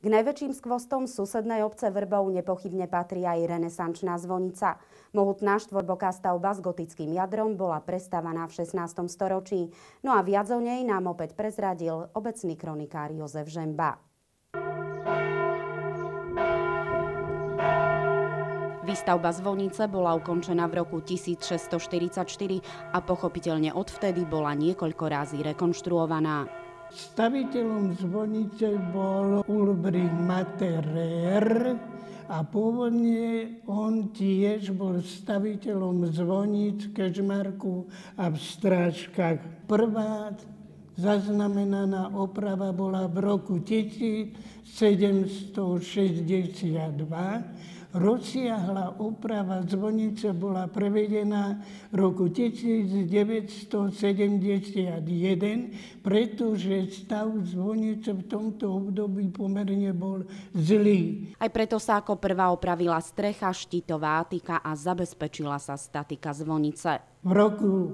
K najväčším skvostom susednej obce Vrbov nepochybne patrí aj renesančná zvonica. Mohutná štvorboká stavba s gotickým jadrom bola prestávaná v 16. storočí. No a viac o nej nám opäť prezradil obecný kronikár Jozef Žemba. Výstavba zvonice bola ukončená v roku 1644 a pochopiteľne odvtedy bola niekoľko rázy rekonštruovaná. Staviteľom zvonice bol Ulbrich Materer a pôvodne on tiež bol staviteľom zvoníc v Kežmarku a v Strážkach. Prvá zaznamenaná oprava bola v roku 1762. Rozsiahla oprava zvonice bola prevedená v roku 1971, pretože stav zvonice v tomto období pomerne bol zlý. Aj preto sa ako prvá opravila strecha, štítová atika a zabezpečila sa statika zvonice. V roku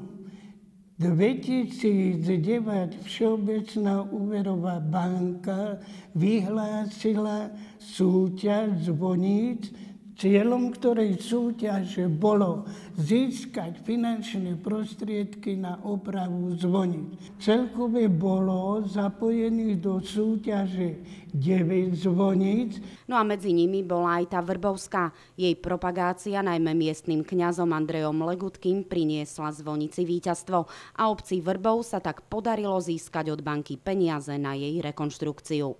2009 Všeobecná úverová banka vyhlásila súťaž zvoníc, cieľom ktorej súťaže bolo získať finančné prostriedky na opravu zvoníc. Celkové bolo zapojených do súťaže 9 zvoníc. No a medzi nimi bola aj tá vrbovská. Jej propagácia najmä miestnym kňazom Andrejom Legutkým priniesla zvonici víťazstvo a obci Vrbov sa tak podarilo získať od banky peniaze na jej rekonštrukciu.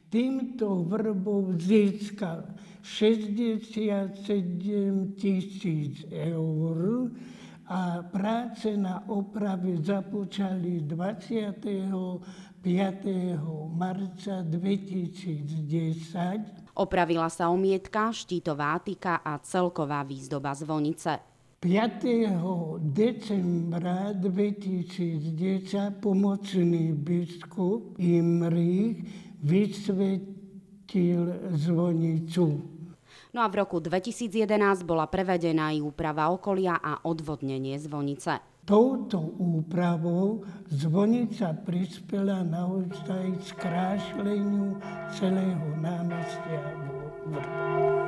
Týmto Vrbov získal 67 000 eur a práce na oprave započali 25. marca 2010. Opravila sa omietka, štítová atika a celková výzdoba zvonice. 5. decembra 2010 pomocný biskup Imrich vysvetil zvonicu. No a v roku 2011 bola prevedená aj úprava okolia a odvodnenie zvonice. Touto úpravou zvonica prispela naozaj k skrášleniu celého námestia vo Vrbove.